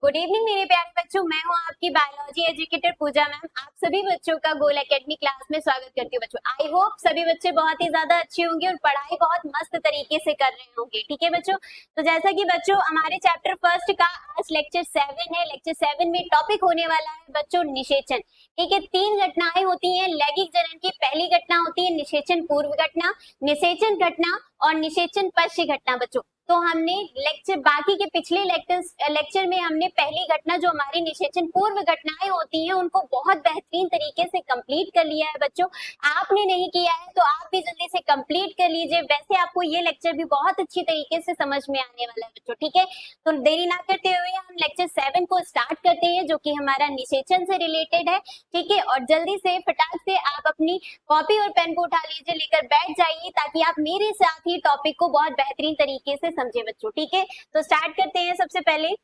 Good evening मेरे प्यारे बच्चों, मैं हूं आपकी बायोलॉजी एजुकेटर पूजा मैम। आप सभी बच्चों का गोल एकेडमी क्लास में स्वागत करती हूँ बच्चों। आई होप सभी बच्चे बहुत ही ज्यादा अच्छे होंगे और पढ़ाई बहुत मस्त तरीके से कर रहे होंगे। ठीक है बच्चों, तो जैसा कि बच्चों हमारे चैप्टर फर्स्ट का आज लेक्चर 7 है। लेक्चर 7 में टॉपिक होने वाला है बच्चों निषेचन। ठीक है, 3 घटनाएं होती हैं लैंगिक जनन की। पहली घटना होती है निषेचन पूर्व घटना, निषेचन घटना और निषेचन पश्च घटना बच्चों। तो हमने लेक्चर बाकी के पिछले लेक्चर में हमने पहली घटना जो हमारी निषेचन पूर्व घटनाएं होती हैं उनको बहुत बेहतरीन तरीके से कंप्लीट कर लिया है बच्चों। आपने नहीं किया है तो आप भी जल्दी से कंप्लीट कर लीजिए। वैसे आपको ये लेक्चर भी बहुत अच्छी तरीके से समझ में आने वाला है बच्चों। ठीक है, तो देरी ना करते हुए हम लेक्चर 7 को स्टार्ट करते हैं जो कि हमारा निषेचन से रिलेटेड है। ठीक है, और जल्दी से फटाक से आप अपनी कॉपी और पेन को उठा लीजिए, लेकर बैठ जाइए ताकि आप मेरे साथ ही टॉपिक को बहुत बेहतरीन तरीके से समझे बच्चों। ठीक है, तो स्टार्ट करते हैं सबसे पहले।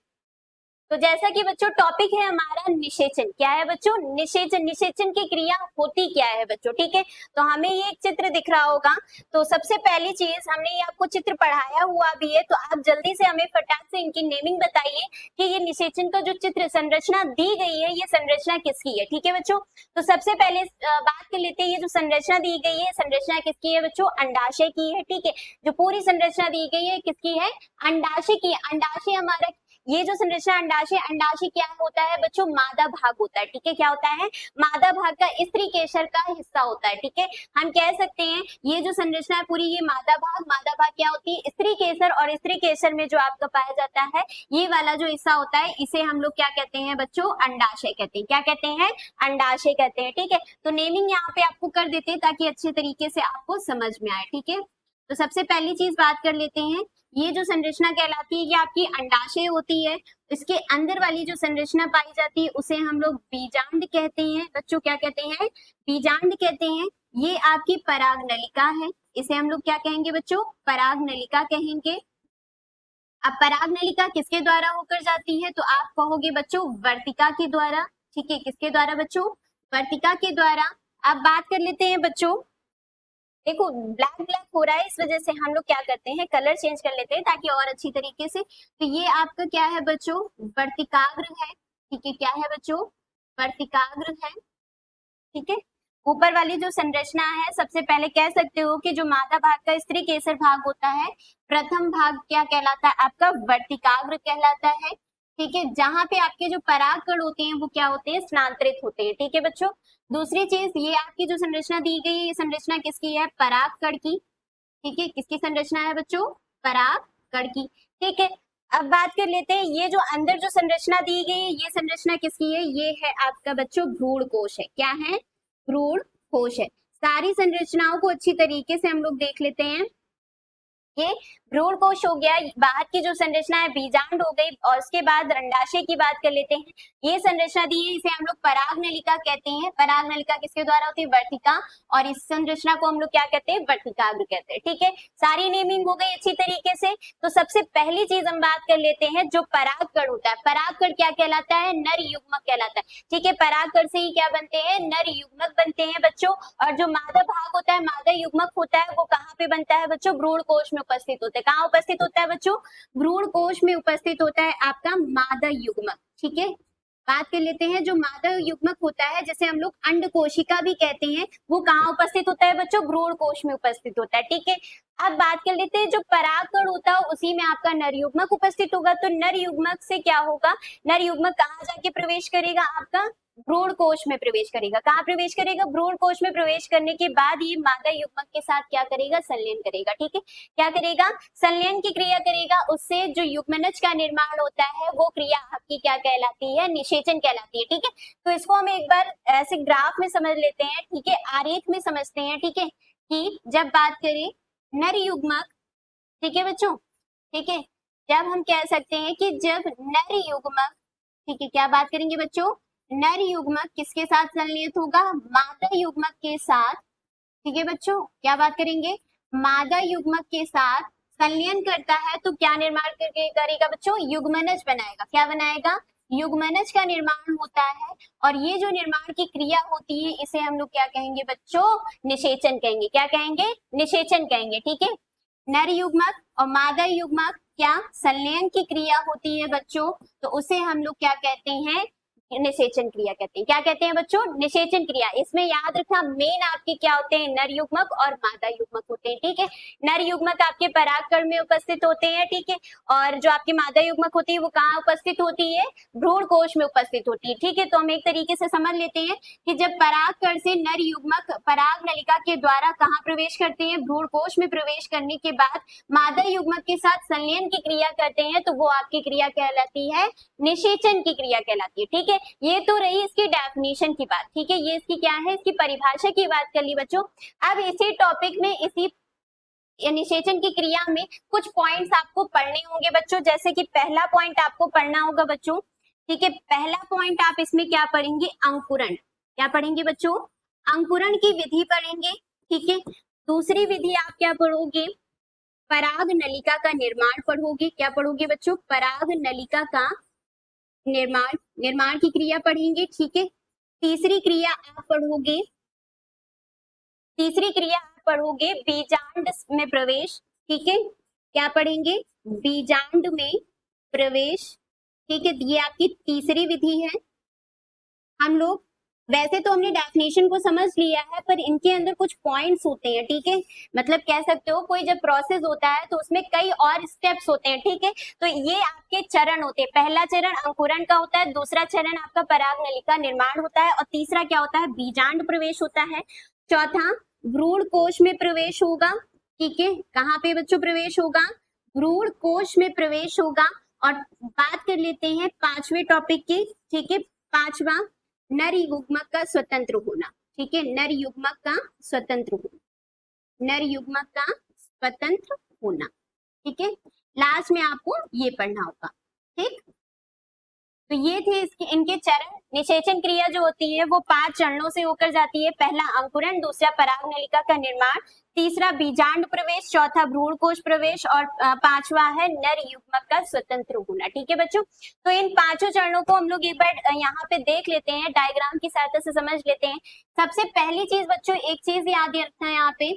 तो जैसा कि बच्चों टॉपिक है हमारा निषेचन। क्या है बच्चों? निषेचन। निषेचन की क्रिया होती क्या है बच्चों? ठीक है, तो हमें ये एक चित्र दिख रहा होगा। तो सबसे पहली चीज हमने ये आपको चित्र पढ़ाया हुआ भी है, तो आप जल्दी से हमें फटाक से इनकी नेमिंग बताइए कि ये निषेचन का जो चित्र संरचना दी गई है ये संरचना किसकी है। ठीक है बच्चों, तो सबसे पहले बात कर लेते हैं ये जो संरचना दी गई है संरचना किसकी है बच्चों? अंडाशय की है। ठीक है, जो पूरी संरचना दी गई है किसकी है? अंडाशय की। अंडाशय हमारा ये जो संरचना अंडाशय, अंडाशय क्या होता है बच्चों? मादा भाग होता है। ठीक है, क्या होता है? मादा भाग का स्त्री केसर का हिस्सा होता है। ठीक है, हम कह सकते हैं ये जो संरचना है पूरी ये मादा भाग क्या होती है? स्त्री केसर। और स्त्री केसर में जो आपका पाया जाता है ये वाला जो हिस्सा होता है इसे हम लोग क्या कहते हैं बच्चों? अंडाशय कहते हैं। क्या कहते हैं? अंडाशय कहते हैं। ठीक है, तो नेमिंग यहाँ पे आपको कर देते हैं ताकि अच्छे तरीके से आपको समझ में आए। ठीक है, तो सबसे पहली चीज बात कर लेते हैं, ये जो संरचना कहलाती है ये आपकी अंडाशय होती है। इसके अंदर वाली जो संरचना पाई जाती है उसे हम लोग बीजांड कहते हैं बच्चों। क्या कहते हैं? बीजांड कहते हैं। ये आपकी पराग नलिका है, इसे हम लोग क्या कहेंगे बच्चों? पराग नलिका कहेंगे। अब पराग नलिका किसके द्वारा होकर जाती है? तो आप कहोगे बच्चों वर्तिका के द्वारा। ठीक है, किसके द्वारा बच्चों? वर्तिका के द्वारा। अब बात कर लेते हैं बच्चों, देखो ब्लैक ब्लैक हो रहा है इस वजह से हम लोग क्या करते हैं कलर चेंज कर लेते हैं ताकि और अच्छी तरीके से। तो ये आपका क्या है बच्चों? वर्तिकाग्र है। ठीक है, क्या है बच्चों? वर्तिकाग्र है। ठीक है, ऊपर वाली जो संरचना है सबसे पहले कह सकते हो कि जो मादा भाग का स्त्री केसर भाग होता है प्रथम भाग क्या कहलाता है? आपका वर्तिकाग्र कहलाता है। ठीक है, जहां पे आपके जो पराग कण होते हैं वो क्या होते हैं? स्थानांतरित होते हैं। ठीक है बच्चों, दूसरी चीज ये आपकी जो संरचना दी गई है ये संरचना किसकी है? पराग कण की। ठीक है, किसकी संरचना है बच्चों? पराग कण की। ठीक है, अब बात कर लेते हैं ये जो अंदर जो संरचना दी गई है ये संरचना किसकी है? ये है आपका बच्चों भ्रूण कोश है। क्या है? भ्रूण कोश है। सारी संरचनाओं को अच्छी तरीके से हम लोग देख लेते हैं। ये भ्रूण कोश हो गया, बाहर की जो संरचना है बीजांड हो गई, और उसके बाद अंडाशय की बात कर लेते हैं। ये संरचना दी है इसे हम लोग पराग नलिका कहते हैं। पराग नलिका किसके द्वारा होती है? वर्तिका। और इस संरचना को हम लोग क्या कहते हैं? वर्तिकाग्र कहते हैं। ठीक है, सारी नेमिंग हो गई अच्छी तरीके से। तो सबसे पहली चीज हम बात कर लेते हैं जो पराग कण होता है। पराग कण क्या कहलाता है? नर युग्मक कहलाता है। ठीक है, पराग कण से ही क्या बनते हैं? नर युग्मक बनते हैं बच्चों। और जो मादा भाग होता है, मादा युग्मक होता है, वो कहाँ पे बनता है बच्चों? भ्रूण कोश में उपस्थित होता है। कहाँ उपस्थित होता है बच्चों? भ्रूण कोश में उपस्थित होता है आपका मादा युग्मक। ठीक है, बात कर लेते हैं जो मादा युग्मक होता है जिसे हम लोग अंड कोशिका भी कहते हैं, वो कहाँ उपस्थित होता है बच्चों? भ्रूण कोश में उपस्थित होता है। ठीक है, अब बात कर लेते हैं जो परागकण होता है उसी में आपका नर युग्मक उपस्थित होगा। तो नर युग्मक से क्या होगा? नर युग्मक कहाँ जाके प्रवेश करेगा? आपका भ्रूण कोश में प्रवेश करेगा। कहाँ प्रवेश करेगा? भ्रूण कोश में प्रवेश करने के बाद ये मादा युग्मक के साथ क्या करेगा? संलयन करेगा। ठीक है, क्या करेगा? संलयन की क्रिया करेगा। उससे जो युग्मनज का निर्माण होता है वो क्रिया आपकी क्या कहलाती है? निषेचन कहलाती है। ठीक है, तो इसको हम एक बार ऐसे ग्राफ में समझ लेते हैं। ठीक है, आरेख में समझते हैं। ठीक है, कि जब बात करें नर युग्मक, ठीक है बच्चों, ठीक है, जब हम कह सकते हैं कि जब नर युग्मक, ठीक है, क्या बात करेंगे बच्चों? नर युग्मक किसके साथ संलयित होगा? मादा युग्मक के साथ। ठीक है बच्चों, क्या बात करेंगे? मादा युग्मक के साथ संलयन करता है तो क्या निर्माण करेगा बच्चों? युग्मनज बनाएगा। क्या बनाएगा? युग्मनज का निर्माण होता है। और ये जो निर्माण की क्रिया होती है इसे हम लोग क्या कहेंगे बच्चों? निषेचन कहेंगे। क्या कहेंगे? निषेचन कहेंगे। ठीक है, नर युग्मक और मादा युग्मक क्या संलयन की क्रिया होती है बच्चों, तो उसे हम लोग क्या कहते हैं, निषेचन क्रिया कहते हैं। क्या कहते हैं बच्चों, निषेचन क्रिया। इसमें याद रखना मेन आपके क्या होते हैं, नर युग्मक और मादा युग्मक होते हैं, ठीक है। नर युग्मक आपके परागकण में उपस्थित होते हैं, ठीक है, और जो आपकी मादा युग्मक होती है वो कहाँ उपस्थित होती है, भ्रूण कोश में उपस्थित होती है, ठीक है। तो हम एक तरीके से समझ लेते हैं कि जब परागकण से नर युग्मक पराग नलिका के द्वारा कहाँ प्रवेश करते हैं, भ्रूण कोश में प्रवेश करने के बाद मादा युग्मक के साथ संलयन की क्रिया करते हैं, तो वो आपकी क्रिया कहलाती है निषेचन की क्रिया कहलाती है, ठीक है। ये तो रही इसकी डेफिनेशन की बात, ठीक है, ये इसकी क्या है, इसकी परिभाषा की बात कर ली बच्चों। अब इसी टॉपिक में, इसी निषेचन की क्रिया में कुछ पॉइंट्स आपको पढ़ने होंगे बच्चों। जैसे कि पहला पॉइंट आपको पढ़ना होगा बच्चों, ठीक है। पहला पॉइंट आप इसमें क्या पढ़ेंगे, अंकुरण। क्या पढ़ेंगे बच्चों, अंकुरण की विधि पढ़ेंगे, ठीक है। दूसरी विधि आप क्या पढ़ोगे, पराग नलिका का निर्माण पढ़ोगे। क्या पढ़ोगे बच्चों, पराग नलिका का निर्माण, निर्माण की क्रिया पढ़ेंगे, ठीक है। तीसरी क्रिया आप पढ़ोगे, तीसरी क्रिया आप पढ़ोगे बीजांड में प्रवेश, ठीक है। क्या पढ़ेंगे, बीजांड में प्रवेश, ठीक है। ये आपकी तीसरी विधि है। हम लोग वैसे तो हमने डेफिनेशन को समझ लिया है, पर इनके अंदर कुछ पॉइंट्स होते हैं, ठीक है। मतलब कह सकते हो कोई जब प्रोसेस होता है तो उसमें कई और स्टेप्स होते हैं, ठीक है। तो ये आपके चरण होते हैं। पहला चरण अंकुरण का होता है, दूसरा चरण आपका पराग नलिका निर्माण होता है, और तीसरा क्या होता है, बीजांड प्रवेश होता है। चौथा भ्रूण कोश में प्रवेश होगा, ठीक है। कहाँ पे बच्चों प्रवेश होगा, भ्रूण कोश में प्रवेश होगा। और बात कर लेते हैं पांचवें टॉपिक की, ठीक है। पांचवा नर युग्मक का स्वतंत्र होना, ठीक है। नर युग्मक का स्वतंत्र होना, नर युग्मक का स्वतंत्र होना, ठीक है। लास्ट में आपको ये पढ़ना होगा, ठीक। तो ये थे इसके इनके चरण। निषेचन क्रिया जो होती है वो 5 चरणों से होकर जाती है। पहला अंकुरण, दूसरा पराग नलिका का निर्माण, तीसरा बीजांड प्रवेश, चौथा भ्रूण कोश प्रवेश, और पांचवा है नर युग्मक का स्वतंत्र होना, ठीक है बच्चों। तो इन पांचों चरणों को हम लोग एक बार यहाँ पे देख लेते हैं, डायग्राम की सहायता से समझ लेते हैं। सबसे पहली चीज बच्चों, एक चीज याद रखना है यहाँ पे,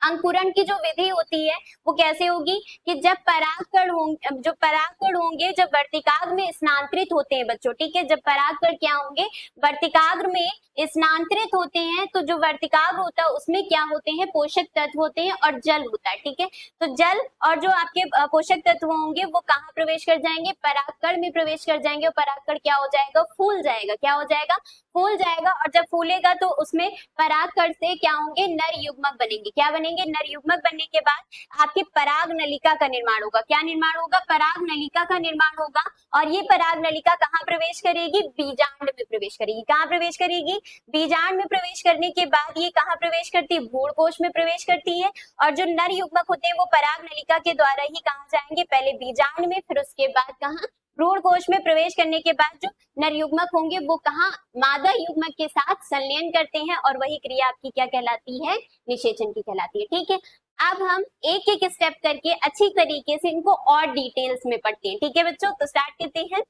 अंकुरण की जो विधि होती है वो कैसे होगी कि जब परागकण होंगे, जो परागकण होंगे जब वर्तिकाग्र में स्थानांतरित होते हैं बच्चों, ठीक है। जब परागकण क्या होंगे, वर्तिकाग्र में स्थानांतरित होते हैं, तो जो वर्तिकाग्र होता है उसमें क्या होते हैं, पोषक तत्व होते हैं और जल होता है, ठीक है। तो जल और जो आपके पोषक तत्व होंगे वो कहाँ प्रवेश कर जाएंगे, परागकण में प्रवेश कर जाएंगे, और परागकण क्या हो जाएगा, फूल जाएगा। क्या हो जाएगा, फूल जाएगा। और जब फूलेगा तो उसमें परागकण से क्या होंगे, नर युग्मक बनेंगे। क्या बनेंगे, नर युग्मक बनने के बाद आपकी पराग नलिका का निर्माण होगा। क्या निर्माण होगा, पराग नलिका का निर्माण होगा। और ये पराग नलिका कहाँ प्रवेश करेगी, बीजांड में प्रवेश करेगी। कहाँ प्रवेश करेगी, बीजांड में प्रवेश करने के बाद ये कहाँ प्रवेश करती है, भ्रूण कोश में प्रवेश करती है। और जो नर युग्मक होते हैं वो पराग नलिका के द्वारा ही कहाँ जाएंगे, पहले बीजांड में, फिर उसके बाद कहाँ, भ्रूण कोश में प्रवेश करने के बाद जो नर युग्मक होंगे वो कहाँ, मादा युग्मक के साथ संलयन करते हैं, और वही क्रिया आपकी क्या कहलाती है, निषेचन की कहलाती है, ठीक है। अब हम एक एक स्टेप करके अच्छी तरीके से इनको और डिटेल्स में पढ़ते हैं, ठीक है बच्चों। तो स्टार्ट करते हैं।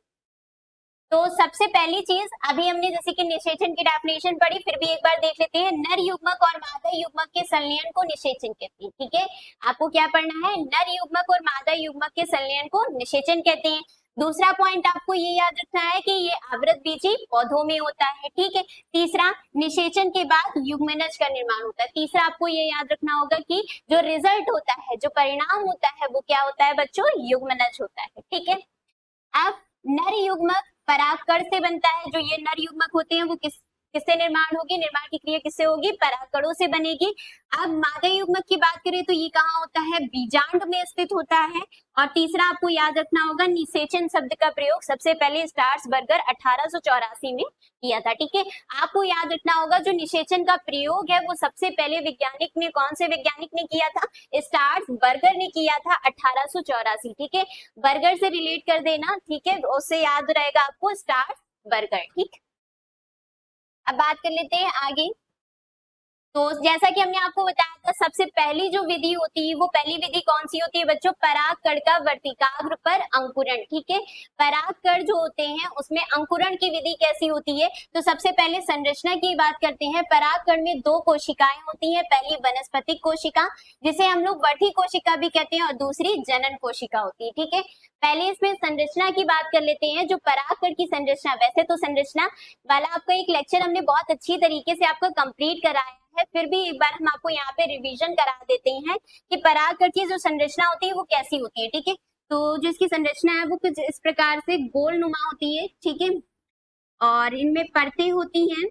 तो सबसे पहली चीज, अभी हमने जैसे कि निषेचन की डेफिनेशन पढ़ी, फिर भी एक बार देख लेते हैं। नर युग्मक और मादा युग्मक के संलयन को निषेचन कहते हैं, ठीक है। आपको क्या पढ़ना है, नर युग्मक और मादा युग्मक के संलयन को निषेचन कहते हैं। दूसरा पॉइंट आपको ये याद रखना है कि ये आवृतबीजी पौधों में होता है, ठीक है। तीसरा, निषेचन के बाद युग्मनज का निर्माण होता है। तीसरा आपको ये याद रखना होगा कि जो रिजल्ट होता है, जो परिणाम होता है वो क्या होता है बच्चों, युग्मनज होता है, ठीक है। अब नर युग्मक परागकण से बनता है। जो ये नर युग्मक होते हैं वो किससे निर्माण होगी, निर्माण की क्रिया किससे होगी, परागकणों से बनेगी। अब मादा युग्मक की बात करें तो ये कहाँ होता है, बीजांड में स्थित होता है। और तीसरा आपको याद रखना होगा, निषेचन शब्द का प्रयोग सबसे पहले स्टार्सबर्गर 1884 में किया था, ठीक है। आपको याद रखना होगा जो निषेचन का प्रयोग है वो सबसे पहले वैज्ञानिक ने, कौन से वैज्ञानिक ने किया था, स्टार्सबर्गर ने किया था 1884, ठीक है। बर्गर से रिलेट कर देना, ठीक है, उससे याद रहेगा आपको स्टार्सबर्गर, ठीक। अब बात कर लेते हैं आगे। तो जैसा कि हमने आपको बताया था, सबसे पहली जो विधि होती है वो पहली विधि कौन सी होती है बच्चों? परागकण का वर्तिकाग्र पर अंकुरण। ठीक है, परागकण जो होते हैं उसमें अंकुरण की विधि कैसी होती है? तो सबसे पहले संरचना की बात करते हैं। परागकण में दो कोशिकाएं होती हैं, पहली वनस्पतिक कोशिका जिसे हम लोग वर्धी कोशिका भी कहते हैं और दूसरी जनन कोशिका होती है। ठीक है, पहले इसमें संरचना की बात कर लेते हैं। जो परागकण की संरचना, वैसे तो संरचना वाला आपका एक लेक्चर हमने बहुत अच्छी तरीके से आपको कंप्लीट कराया है, फिर भी एक बार हम आपको यहाँ पे रिवीजन करा देते हैं कि परागकण की जो संरचना होती है वो कैसी होती है। ठीक है, तो जो इसकी संरचना है वो कुछ इस प्रकार से गोल नुमा होती है। ठीक है, और इनमें परतें होती हैं।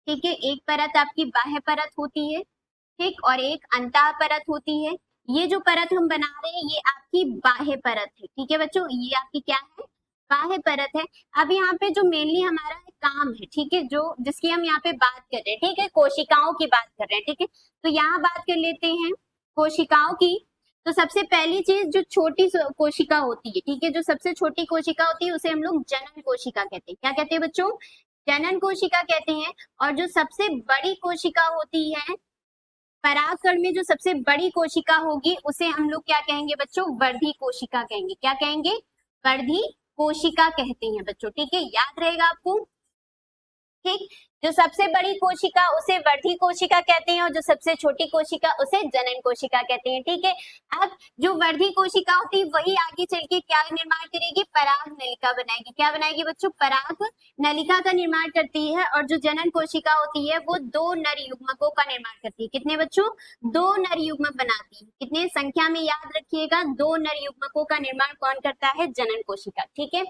ठीक है, एक परत आपकी बाह्य परत होती है, ठीक, और एक अंतः परत होती है। ये जो परत हम बना रहे हैं ये आपकी बाह्य परत है। ठीक है बच्चों, ये आपकी क्या है? बाह्य परत है। अब यहाँ पे जो मेनली हमारा काम है, ठीक है, जो जिसकी हम यहाँ पे बात कर रहे हैं, ठीक है, कोशिकाओं की बात कर रहे हैं। ठीक है, तो यहाँ बात कर लेते हैं कोशिकाओं की। तो सबसे पहली चीज जो छोटी कोशिका होती है, ठीक है, जो सबसे छोटी कोशिका होती है उसे हम लोग जनन कोशिका कहते हैं। क्या कहते हैं बच्चों? जनन कोशिका कहते हैं। और जो सबसे बड़ी कोशिका होती है परागकण में, जो सबसे बड़ी कोशिका होगी उसे हम लोग क्या कहेंगे बच्चों? वर्धी कोशिका कहेंगे। क्या कहेंगे? वर्धी कोशिका कहते हैं बच्चों। ठीक है, याद रहेगा आपको। ठीक, जो सबसे बड़ी कोशिका उसे वर्धी कोशिका कहते हैं और जो सबसे छोटी कोशिका उसे जनन कोशिका कहते हैं। ठीक है, अब जो वर्धी कोशिका होती है वही आगे चल के क्या निर्माण करेगी? पराग नलिका बनाएगी। क्या बनाएगी बच्चों? पराग नलिका का निर्माण करती है। और जो जनन कोशिका होती है वो दो नर युग्मकों का निर्माण करती है। कितने बच्चों? दो नर युग्मक बनाती है। कितने संख्या में? याद रखिएगा, दो नर युग्मकों का निर्माण कौन करता है? जनन कोशिका। ठीक है,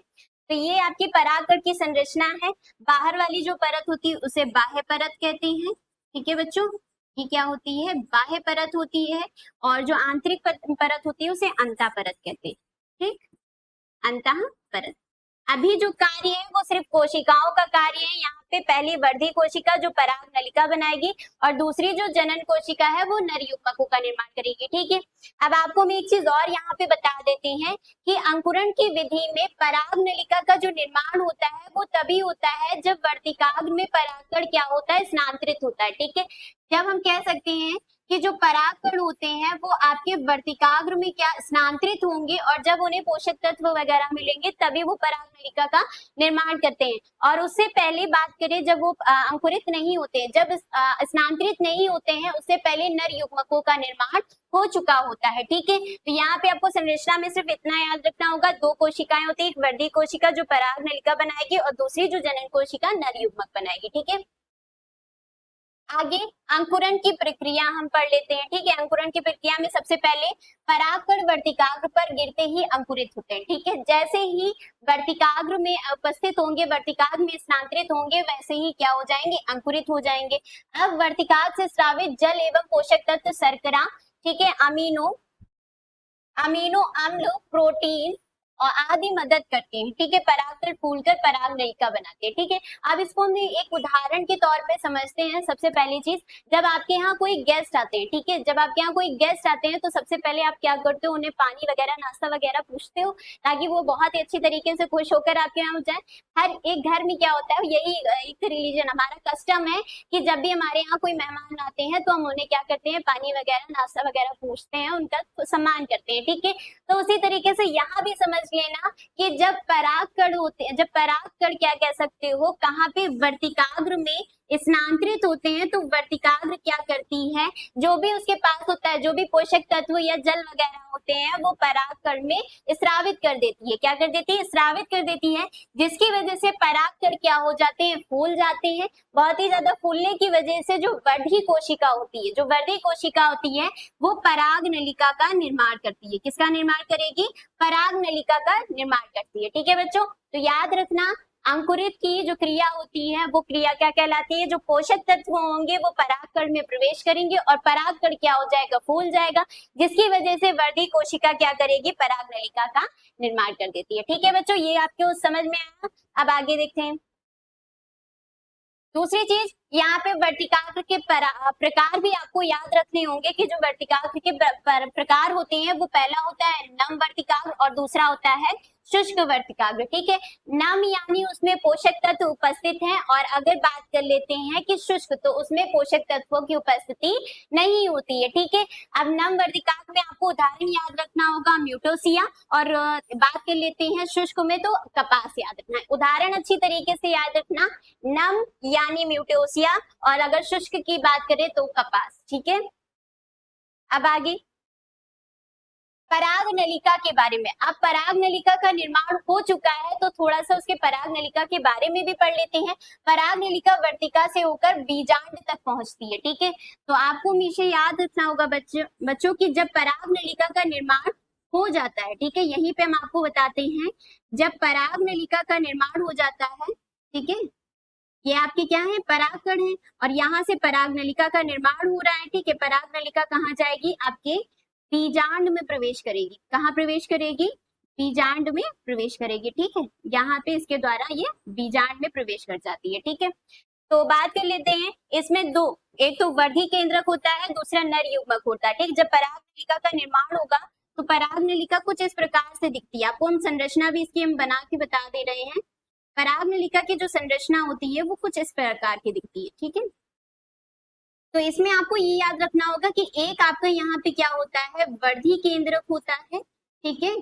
तो ये आपकी परागकण की संरचना है। बाहर वाली जो परत होती है उसे बाह्य परत कहते हैं। ठीक है बच्चों, ये क्या होती है? बाह्य परत होती है। और जो आंतरिक परत होती है उसे अंतः परत कहते हैं। ठीक, अंतः परत। अभी जो कार्य है वो सिर्फ कोशिकाओं का कार्य है। यहाँ पे पहली वर्धी कोशिका जो पराग नलिका बनाएगी और दूसरी जो जनन कोशिका है वो नर युग्मकों का निर्माण करेगी। ठीक है, अब आपको हम एक चीज और यहाँ पे बता देते हैं कि अंकुरण की विधि में पराग नलिका का जो निर्माण होता है वो तभी होता है जब वर्तिकाग्र में परागकण क्या होता है? स्नांतरित होता है। ठीक है, जब हम कह सकते हैं कि जो परागकण होते हैं वो आपके वर्तिकाग्र में क्या स्नांतरित होंगे और जब उन्हें पोषक तत्व वगैरह मिलेंगे तभी वो पराग नलिका का निर्माण करते हैं। और उससे पहले बात करें जब वो अंकुरित नहीं होते, जब स्नांतरित नहीं होते हैं, उससे पहले नर युग्मकों का निर्माण हो चुका होता है। ठीक है, तो यहाँ पे आपको संरचना में सिर्फ इतना याद रखना होगा, दो कोशिकाएं होती है, एक वर्धी कोशिका जो पराग नलिका बनाएगी और दूसरी जो जनन कोशिका नर युग्मक बनाएगी। ठीक है, आगे अंकुरण की प्रक्रिया हम पढ़ लेते हैं। ठीक है, अंकुरण की प्रक्रिया में सबसे पहले परागकण वर्तिकाग्र पर गिरते ही अंकुरित होते हैं। ठीक है, जैसे ही वर्तिकाग्र में उपस्थित होंगे, वर्तिकाग्र में स्थानांतरित होंगे, वैसे ही क्या हो जाएंगे? अंकुरित हो जाएंगे। अब वर्तिकाग्र से स्रावित जल एवं पोषक तत्व शर्करा, ठीक है, अमीनो अम्ल, प्रोटीन और आदि मदद करते हैं। ठीक है, परागकण फूलकर पराग नलिका बनाते हैं। ठीक है, अब इसको हम एक उदाहरण के तौर पे समझते हैं। सबसे पहली चीज, जब आपके यहाँ कोई गेस्ट आते हैं, ठीक है, जब आपके यहाँ कोई गेस्ट आते हैं तो सबसे पहले आप क्या करते हो? उन्हें पानी वगैरह, नाश्ता वगैरह पूछते हो ताकि वो बहुत ही अच्छी तरीके से खुश होकर आपके यहाँ जाए। हर एक घर में क्या होता है, यही एक रिलीजन हमारा कस्टम है कि जब भी हमारे यहाँ कोई मेहमान आते हैं तो हम उन्हें क्या करते हैं? पानी वगैरह, नाश्ता वगैरह पूछते हैं, उनका सम्मान करते हैं। ठीक है, तो उसी तरीके से यहाँ भी समझ लेना कि जब परागकण होते हैं, जब परागकण क्या कह सकते हो, कहाँ पे? वर्तिकाग्र में स्थानांतरित होते हैं तो वर्तिकाग्र क्या करती है? जो भी उसके पास होता है, जो भी पोषक तत्व या जल वगैरह होते हैं वो परागकण में स्रावित कर देती है। क्या कर देती है? स्रावित कर देती है, जिसकी वजह से परागकण क्या हो जाते हैं? फूल जाते हैं। बहुत ही ज्यादा फूलने की वजह से जो वर्धी कोशिका होती है, जो वर्धी कोशिका होती है वो पराग नलिका का निर्माण करती है। किसका निर्माण करेगी? पराग नलिका का निर्माण करती है। ठीक है बच्चों, तो याद रखना अंकुरित की जो क्रिया होती है वो क्रिया क्या कहलाती है? जो पोषक तत्व होंगे वो परागकण में प्रवेश करेंगे और परागकण क्या हो जाएगा? फूल जाएगा, जिसकी वजह से वर्धी कोशिका क्या करेगी? पराग नलिका का निर्माण कर देती है। ठीक है बच्चों, ये आपको समझ में आया। अब आगे देखते हैं। दूसरी चीज, यहाँ पे वर्तिकाग्र के प्रकार भी आपको याद रखने होंगे कि जो वर्तिकाग्र के प्रकार होते हैं वो पहला होता है नम वर्तिकाग्र और दूसरा होता है शुष्क वर्तिकाग्र। ठीक है, नम यानी उसमें पोषक तत्व उपस्थित हैं और अगर बात कर लेते हैं कि शुष्क तो उसमें पोषक तत्वों की उपस्थिति नहीं होती है। ठीक है, अब नम वर्तिकाग्र में आपको उदाहरण याद रखना होगा म्यूटोसिया और बात कर लेते हैं शुष्क में तो कपास याद रखना है। उदाहरण अच्छी तरीके से याद रखना, नम यानी म्यूटोसिया और अगर शुष्क की बात करें तो कपास। ठीक है, अब आगे पराग नलिका के बारे में। अब पराग नलिका का निर्माण हो चुका है तो थोड़ा सा उसके पराग नलिका के बारे में भी पढ़ लेते हैं। पराग नलिका वर्तिका से होकर बीजांड तक पहुंचती है। ठीक है, तो आपको हमेशा याद रखना होगा बच्चों की जब पराग नलिका का निर्माण हो जाता है, ठीक है, यहीं पे हम आपको बताते हैं जब पराग नलिका का निर्माण हो जाता है, ठीक है, ये आपके क्या है परागकण है और यहाँ से पराग नलिका का निर्माण हो रहा है। ठीक है, पराग नलिका कहाँ जाएगी, आपके बीजांड में प्रवेश करेगी। कहाँ प्रवेश करेगी, बीजांड में प्रवेश करेगी। ठीक है, यहाँ पे इसके द्वारा ये बीजांड में प्रवेश कर जाती है। ठीक है, तो बात कर लेते हैं इसमें दो, एक तो वर्धी केंद्रक होता है, दूसरा नर युग्मक होता है। ठीक, जब पराग नलिका का निर्माण होगा तो पराग नलिका कुछ इस प्रकार से दिखती है। आपको हम संरचना भी इसकी हम बना के बता दे रहे हैं। पराग नलिका की जो संरचना होती है वो कुछ इस प्रकार की दिखती है। ठीक है, तो इसमें आपको ये याद रखना होगा कि एक आपका यहाँ पे क्या होता है वर्धी केंद्रक होता है। ठीक है,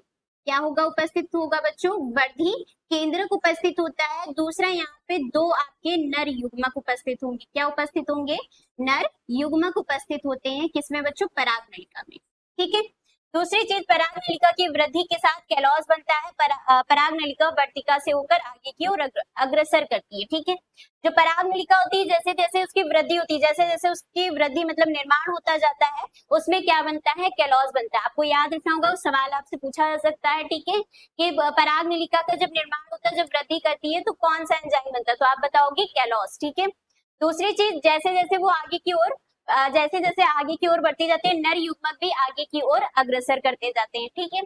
क्या होगा उपस्थित होगा बच्चों, वर्धी केंद्रक उपस्थित होता है। दूसरा यहाँ पे दो आपके नर युग्मक उपस्थित होंगे। क्या उपस्थित होंगे, नर युग्मक उपस्थित होते हैं किसमें बच्चों, पराग नलिका में। ठीक है, दूसरी चीज पराग नलिका की वृद्धि के साथ कैलॉस बनता है। पराग नलिका वर्तिका से होकर आगे की ओर अग्रसर करती है। ठीक है, जो पराग नलिका होती है जैसे जैसे उसकी वृद्धि होती है, जैसे जैसे उसकी वृद्धि मतलब निर्माण होता जाता है उसमें क्या बनता है, कैलॉस बनता है। आपको याद रखना होगा, सवाल आपसे पूछा जा सकता है। ठीक है, कि पराग नलिका का जब निर्माण होता है, जब वृद्धि करती है तो कौन सा एंजाइम बनता है, तो आप बताओगे कैलॉस। ठीक है, दूसरी चीज जैसे जैसे वो आगे की ओर जैसे जैसे आगे की ओर बढ़ती जाती है नर युग्मक भी आगे की ओर अग्रसर करते जाते हैं। ठीक है,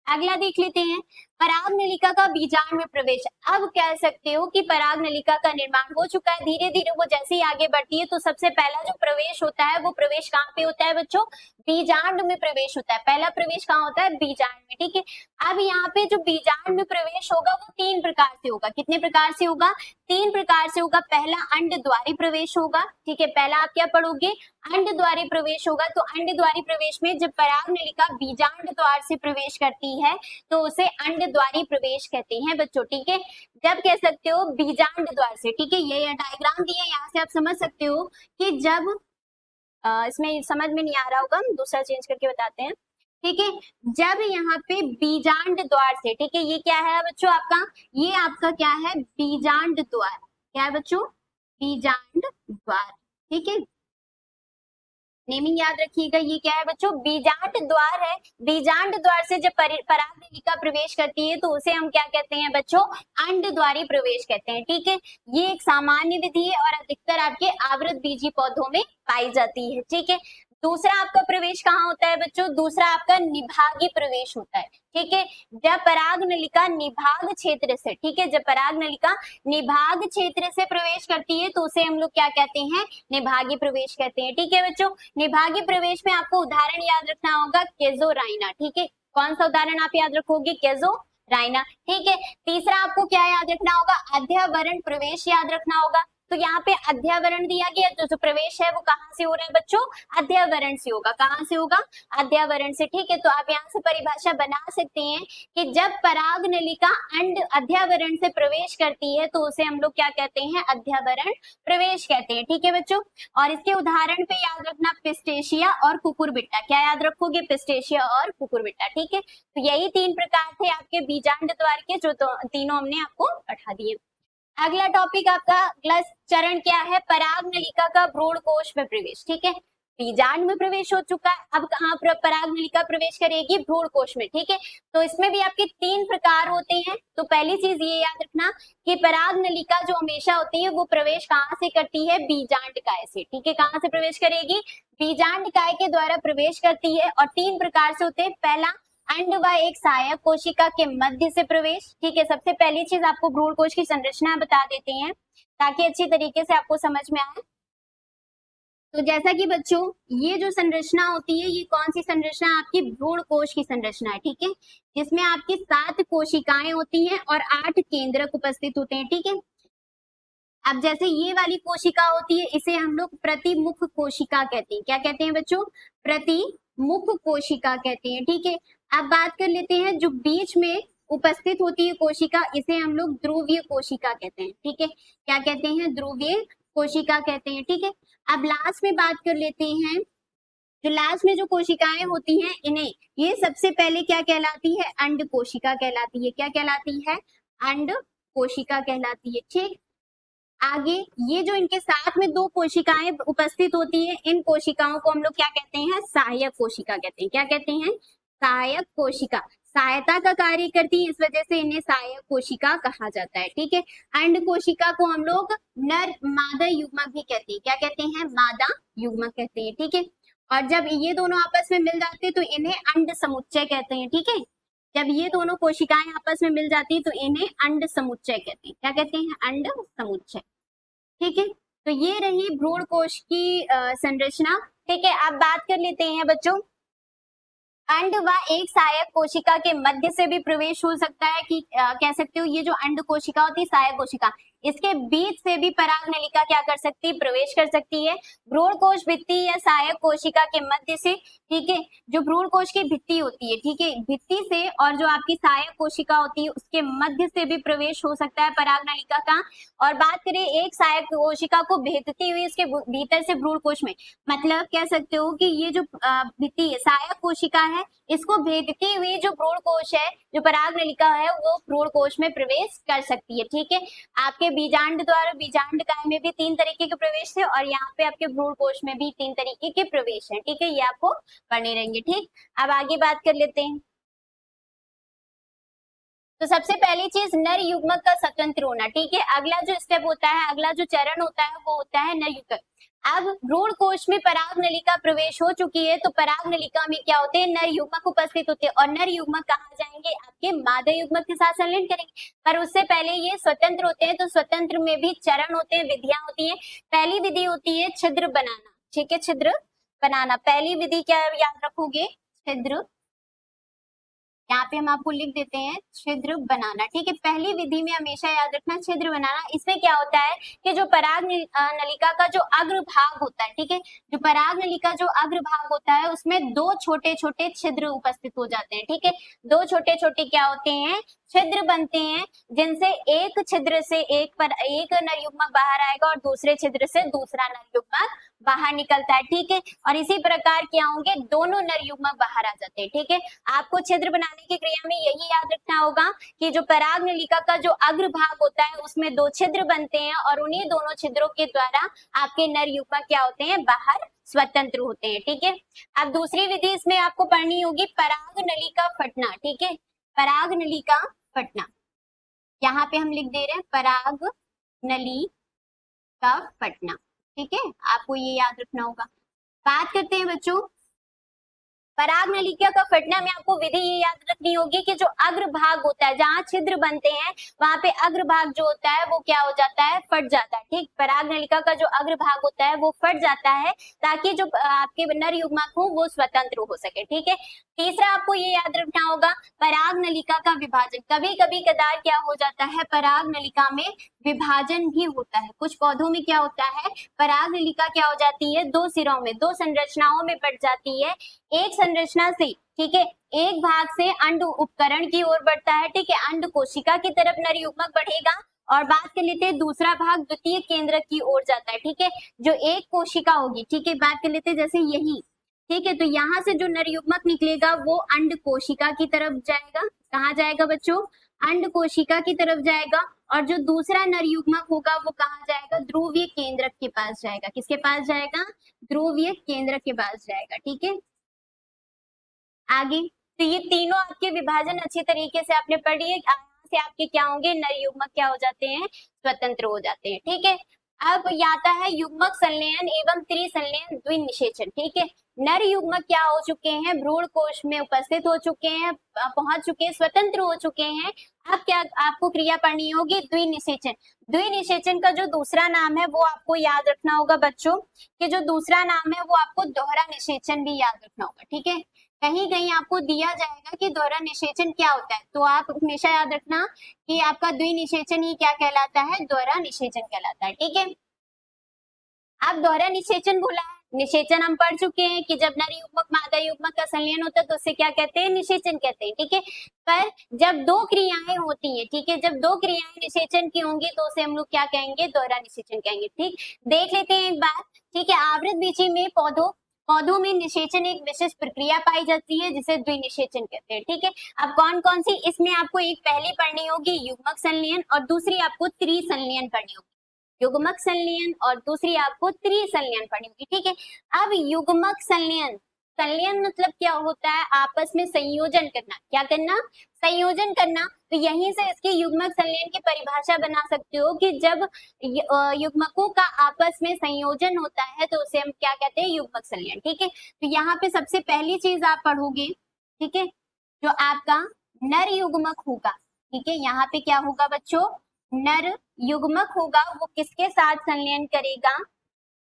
अगला देख लेते हैं पराग नलिका का बीजांड में प्रवेश। अब कह सकते हो कि पराग नलिका का निर्माण हो चुका है, धीरे धीरे वो जैसे ही आगे बढ़ती है तो सबसे पहला जो प्रवेश होता है वो प्रवेश कहाँ पे होता है बच्चों, बीजांड में प्रवेश होता है। पहला प्रवेश कहाँ होता है, बीजांड में। ठीक है, अब यहाँ पे जो बीजांड में प्रवेश होगा वो तीन प्रकार से होगा। कितने प्रकार से होगा, तीन प्रकार से होगा। पहला अंड द्वारी प्रवेश होगा। ठीक है, पहला आप क्या पढ़ोगे, अंड द्वारी प्रवेश होगा। तो अंड द्वारी प्रवेश में जब पराग नलिका बीजांड द्वार से प्रवेश करती है तो उसे अंड द्वारी प्रवेश कहते हैं बच्चों। ठीक है, जब कह सकते हो बीजांड द्वार से। ठीक है, ये डायग्राम दिया है, यहाँ से आप समझ सकते हो कि जब इसमें समझ में नहीं आ रहा होगा, हम दूसरा चेंज करके बताते हैं। ठीक है, जब यहाँ पे बीजांड द्वार से, ठीक है, ये क्या है बच्चों आपका, ये आपका क्या है बीजांड द्वार। क्या है बच्चों, बीजांड द्वार। ठीक है, नेमिंग याद रखिएगा, ये क्या है बच्चों, बीजांड द्वार है। बीजांड द्वार से जब पराग नलिका प्रवेश करती है तो उसे हम क्या कहते हैं बच्चों, अंड द्वारी प्रवेश कहते हैं। ठीक है, ये एक सामान्य विधि है और अधिकतर आपके आवृत बीजी पौधों में पाई जाती है। ठीक है, दूसरा आपका प्रवेश कहाँ होता है बच्चों, दूसरा आपका निभागी प्रवेश होता है। ठीक है, जब पराग नलिका निभाग क्षेत्र से, ठीक है, जब पराग नलिका निभाग क्षेत्र से प्रवेश करती है तो उसे हम लोग क्या कहते हैं, निभागी प्रवेश कहते हैं। ठीक है बच्चों, निभागी प्रवेश में आपको उदाहरण याद रखना होगा केजोराइना। ठीक है, कौन सा उदाहरण आप याद रखोगे, केजोराइना। ठीक है, तीसरा आपको क्या याद रखना होगा, अध्यावरण प्रवेश याद रखना होगा। तो यहाँ पे अध्यावरण दिया गया, जो प्रवेश है वो कहाँ से हो रहा है बच्चों, अध्यावरण से होगा। कहाँ से होगा, अध्यावरण से। ठीक है, तो आप यहाँ से परिभाषा बना सकते हैं कि जब पराग नलिका अंड अध्यावरण से प्रवेश करती है तो उसे हम लोग क्या कहते हैं, अध्यावरण प्रवेश कहते हैं। ठीक है बच्चों, और इसके उदाहरण पे याद रखना पिस्टेशिया और कुकुरबिट्टा। क्या याद रखोगे, पिस्टेशिया और कुकुरबिट्टा। ठीक है, तो यही तीन प्रकार थे आपके बीजांड द्वार के, जो तीनों हमने आपको पढ़ा दिए। अगला टॉपिक आपका, अगला चरण क्या है, पराग नलिका का भ्रूण कोश में प्रवेश। ठीक है, बीजांड में प्रवेश हो चुका है, अब कहाँ पर पराग नलिका प्रवेश करेगी, भ्रूण कोश में। ठीक है, तो इसमें भी आपके तीन प्रकार होते हैं। तो पहली चीज ये याद रखना कि पराग नलिका जो हमेशा होती है वो प्रवेश कहाँ से करती है, बीजांड काय से। ठीक है, कहाँ से प्रवेश करेगी, बीजांड काय के द्वारा प्रवेश करती है और तीन प्रकार से होते हैं। पहला अंड व एक सहायक कोशिका के मध्य से प्रवेश। ठीक है, सबसे पहली चीज आपको भ्रूण कोश की संरचना बता देते हैं ताकि अच्छी तरीके से आपको समझ में आए। तो जैसा कि बच्चों ये जो संरचना होती है, ये कौन सी संरचना, आपकी भ्रूण कोश की संरचना है। ठीक है, जिसमें आपकी 7 कोशिकाएं होती हैं और 8 केंद्रक उपस्थित होते हैं। ठीक है, अब जैसे ये वाली कोशिका होती है, इसे हम लोग प्रतिमुख कोशिका कहते हैं। क्या कहते हैं बच्चों? प्रतिमुख कोशिका कहते हैं। ठीक है, अब बात कर लेते हैं जो बीच में उपस्थित होती है कोशिका, इसे हम लोग ध्रुवीय कोशिका कहते हैं। ठीक है, क्या कहते हैं? ध्रुवीय कोशिका कहते हैं। ठीक है, अब लास्ट में बात कर लेते हैं, जो लास्ट में जो कोशिकाएं होती हैं, इन्हें ये सबसे पहले क्या कहलाती है? अंड कोशिका कहलाती है। क्या कहलाती है? अंड कोशिका कहलाती है। ठीक, आगे ये जो इनके साथ में 2 कोशिकाएं उपस्थित होती है, इन कोशिकाओं को हम लोग क्या कहते हैं? सहायक कोशिका कहते हैं। क्या कहते हैं? सहायक कोशिका। सहायता का कार्य करती है, इस वजह से इन्हें सहायक कोशिका कहा जाता है। ठीक है, अंड कोशिका को हम लोग नर मादा युग्मक भी कहते हैं। क्या कहते हैं? मादा युग्मक कहते हैं। ठीक है, और जब ये दोनों आपस में मिल जाते हैं तो इन्हें अंड समुच्चय कहते हैं। ठीक है, जब ये दोनों कोशिकाएं आपस में मिल जाती है तो इन्हें अंड समुच्चय कहते हैं। क्या कहते हैं? अंड समुच्चय। ठीक है, तो ये रही भ्रूण कोश की संरचना। ठीक है, अब बात कर लेते हैं बच्चों, अंड व एक सहायक कोशिका के मध्य से भी प्रवेश हो सकता है कि कह सकते हो ये जो अंड कोशिका होती है, सहायक कोशिका, इसके बीच से भी पराग नलिका क्या कर सकती है? प्रवेश कर सकती है। भ्रूण कोश भित्ति या सहायक कोशिका के मध्य से, ठीक है, जो भ्रूण कोश की भित्ति होती है, ठीक है, भित्ति से और जो आपकी सहायक कोशिका होती है उसके मध्य से भी प्रवेश हो सकता है पराग नलिका का। और बात करें एक सहायक कोशिका को भेदती हुई इसके भीतर से भ्रूण कोश में, मतलब कह सकते हो कि ये जो भित्ति है, सहायक कोशिका है, इसको भेदती हुई जो भ्रूण कोश है, जो पराग नलिका है, वो भ्रूण कोश में प्रवेश कर सकती है। ठीक है, आपके बीजांड द्वारा बीजांड काय में भी 3 तरीके के प्रवेश थे और यहाँ पे आपके भ्रूण कोश में भी 3 तरीके के प्रवेश हैं। ठीक है, ये आपको पढ़ने रहेंगे। ठीक, अब आगे बात कर लेते हैं। तो सबसे पहली चीज नर युग्मक का स्वतंत्र होना। ठीक है, अगला जो स्टेप होता है, अगला जो चरण होता है वो होता है नर युग्मक। अब भ्रूण कोश में पराग नलिका प्रवेश हो चुकी है तो पराग नलिका में क्या होते हैं? नर युग्मक उपस्थित होते हैं और नर युग्मक कहाँ जाएंगे? आपके मादा युग्मक के साथ संलयन करेंगे। पर उससे पहले ये स्वतंत्र होते हैं, तो स्वतंत्र में भी चरण होते हैं, विधियां होती है। पहली विधि होती है छिद्र बनाना। ठीक है, छिद्र बनाना पहली विधि। क्या याद रखोगे? छिद्र, यहाँ पे हम आपको लिख देते हैं छिद्र बनाना। ठीक है, पहली विधि में हमेशा याद रखना छिद्र बनाना। इसमें क्या होता है कि जो पराग नलिका का जो अग्र भाग होता है, ठीक है, जो पराग नलिका जो अग्र भाग होता है उसमें 2 छोटे छोटे छिद्र उपस्थित हो जाते हैं। ठीक है, 2 छोटे छोटे क्या होते हैं? छिद्र बनते हैं, जिनसे एक छिद्र से एक नर युग्मक बाहर आएगा और दूसरे छिद्र से दूसरा नर युग्मक बाहर निकलता है। ठीक है, और इसी प्रकार क्या होंगे? दोनों नर युग्मक बाहर आ जाते हैं। ठीक है, आपको छिद्र बनाने की क्रिया में यही याद रखना होगा कि जो पराग नलिका का जो अग्र भाग होता है उसमें 2 छिद्र बनते हैं और उन्हीं दोनों छिद्रों के द्वारा आपके नर युग्मक क्या होते हैं? बाहर स्वतंत्र होते हैं। ठीक है, अब दूसरी विधि इसमें आपको पढ़नी होगी पराग नलिका फटना। ठीक है, पराग नलिका फटना, यहाँ पे हम लिख दे रहे हैं पराग नलिका फटना। ठीक है, आपको ये याद रखना होगा। बात करते हैं बच्चों पराग नलिका का फटना में, आपको विधि ये याद रखनी होगी कि जो अग्र भाग होता है, जहां छिद्र बनते हैं वहां पे अग्र भाग जो होता है वो क्या हो जाता है? फट जाता है। ठीक, पराग नलिका का जो अग्र भाग होता है वो फट जाता है ताकि जो आपके नर युग्मक हो वो स्वतंत्र हो सके। ठीक है, तीसरा आपको ये याद रखना होगा पराग नलिका का विभाजन। कभी कभी कदार क्या हो जाता है? पराग नलिका में विभाजन भी होता है। कुछ पौधों में क्या होता है? पराग नलिका क्या हो जाती है? 2 सिरों में, 2 संरचनाओं में बट जाती है। एक संरचना से, ठीक है, एक भाग से अंड उपकरण की ओर बढ़ता है। ठीक है, अंड कोशिका की तरफ नर युग्मक बढ़ेगा। और बात कर लेते हैं दूसरा भाग द्वितीय केंद्र की ओर जाता है। ठीक है, जो एक कोशिका होगी, ठीक है, बात कर लेते हैं जैसे यही, ठीक है, तो यहाँ से जो नर युग्मक निकलेगा वो अंड कोशिका की तरफ जाएगा। कहाँ जाएगा बच्चों? अंड कोशिका की तरफ जाएगा। और जो दूसरा नर युग्मक होगा वो कहाँ जाएगा? ध्रुवीय केंद्रक के पास जाएगा। किसके पास जाएगा? ध्रुवीय केंद्रक के पास जाएगा। ठीक है, आगे तो ये तीनों आपके विभाजन अच्छी तरीके से आपने पढ़ लिए। यहाँ से आपके क्या होंगे? नर युग्मक क्या हो जाते हैं? स्वतंत्र हो जाते हैं। ठीक है, अब आता है युग्मक संलयन एवं त्रिसंलयन द्विनिषेचन। ठीक है, नर युग्मक क्या हो चुके हैं, भ्रूण कोश में उपस्थित हो चुके हैं, पहुंच चुके हैं, स्वतंत्र हो चुके हैं। अब क्या आपको क्रिया पढ़नी होगी, द्विनिषेचन। द्विनिषेचन का जो दूसरा नाम है वो आपको याद रखना होगा बच्चों, कि जो दूसरा नाम है वो आपको दोहरा निषेचन भी याद रखना होगा, ठीक है। कहीं कहीं आपको दिया जाएगा कि दोहरा निषेचन क्या होता है, तो आप हमेशा याद रखना कि आपका द्विनिषेचन ही क्या कहलाता है, दोहरा निषेचन कहलाता है, ठीक है। आप दोहरा निषेचन बोला है, निषेचन हम पढ़ चुके हैं कि जब नर युग्मक मादा युग्मक का संलयन होता है तो उसे क्या कहते हैं, निषेचन कहते हैं, ठीक है। पर जब दो क्रियाएं होती हैं, ठीक है, जब दो क्रियाएं निषेचन की होंगी तो उसे हम लोग क्या कहेंगे, दोहरा निषेचन कहेंगे, ठीक। देख लेते हैं एक बार, ठीक है। आवृतबीजी में पौधों में निषेचन एक विशेष प्रक्रिया पाई जाती है जिसे द्विनिषेचन कहते हैं, ठीक है। अब कौन कौन सी, इसमें आपको एक पहली पढ़नी होगी युग्मक संलयन और दूसरी आपको त्रिसंलयन पढ़नी होगी, युग्मक संलयन और दूसरी आपको त्रिसंलयन पढ़नी होगी, ठीक है। अब युग्मक संलयन, संलयन मतलब क्या होता है, आपस में संयोजन करना, क्या करना, संयोजन करना। तो यहीं से इसकी युग्मक संलयन की परिभाषा बना सकते हो कि जब युग्मकों का आपस में संयोजन होता है तो उसे हम क्या कहते हैं, युग्मक संलयन, ठीक है। तो यहाँ पे सबसे पहली चीज आप पढ़ोगे, ठीक है, जो आपका नर युग्मक होगा, ठीक है, यहाँ पे क्या होगा बच्चों, नर युग्मक होगा, वो किसके साथ संलयन करेगा,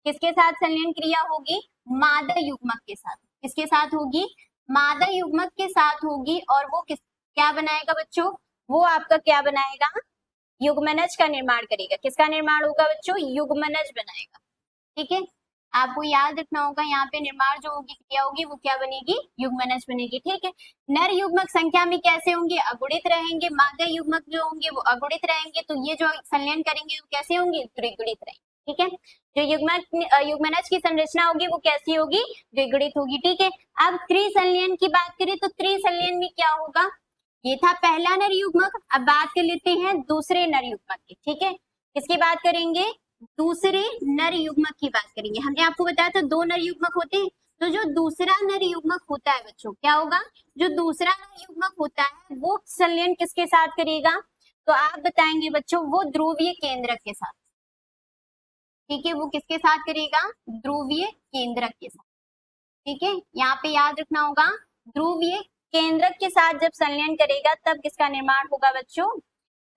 किसके साथ संलयन क्रिया होगी, मादा युग्मक के साथ, किसके साथ होगी, मादा युग्मक के साथ होगी, और वो क्या बनाएगा बच्चों, वो आपका क्या बनाएगा, युग्मनज का निर्माण करेगा। किसका निर्माण होगा बच्चों, युग्मनज बनाएगा, ठीक है। आपको याद रखना होगा यहाँ पे निर्माण जो होगी क्रिया होगी वो क्या बनेगी, युग्मनज बनेगी, ठीक है। नर युग्मक संख्या में कैसे होंगे, अगुणित रहेंगे, मादा युग्मक जो होंगे वो अगुणित रहेंगे, तो ये जो संलयन करेंगे वो कैसे होंगे, द्विगुणित रहेंगे, ठीक है। जो युग्मनज की संरचना होगी वो कैसी होगी, द्विगुणित होगी, ठीक है। अब त्रिसंलयन की बात करें तो त्रिसंलयन में क्या होगा, ये था पहला नर युग्मक, अब बात कर लेते हैं दूसरे नर युग्मक की, ठीक है। किसकी बात करेंगे, दूसरे नर युग्मक की बात करेंगे। हमने आपको बताया था दो नर युग्मक होते हैं, तो जो दूसरा नर युग्मक होता है बच्चों, क्या होगा, जो दूसरा नर युग्मक होता है वो संलयन किसके साथ करेगा, तो आप बताएंगे बच्चों, वो ध्रुवीय केंद्रक के साथ, ठीक है, वो किसके साथ करेगा, ध्रुवीय केंद्रक के साथ, ठीक है। यहाँ पे याद रखना होगा, ध्रुवीय केंद्रक के साथ जब संलयन करेगा तब किसका निर्माण होगा बच्चों,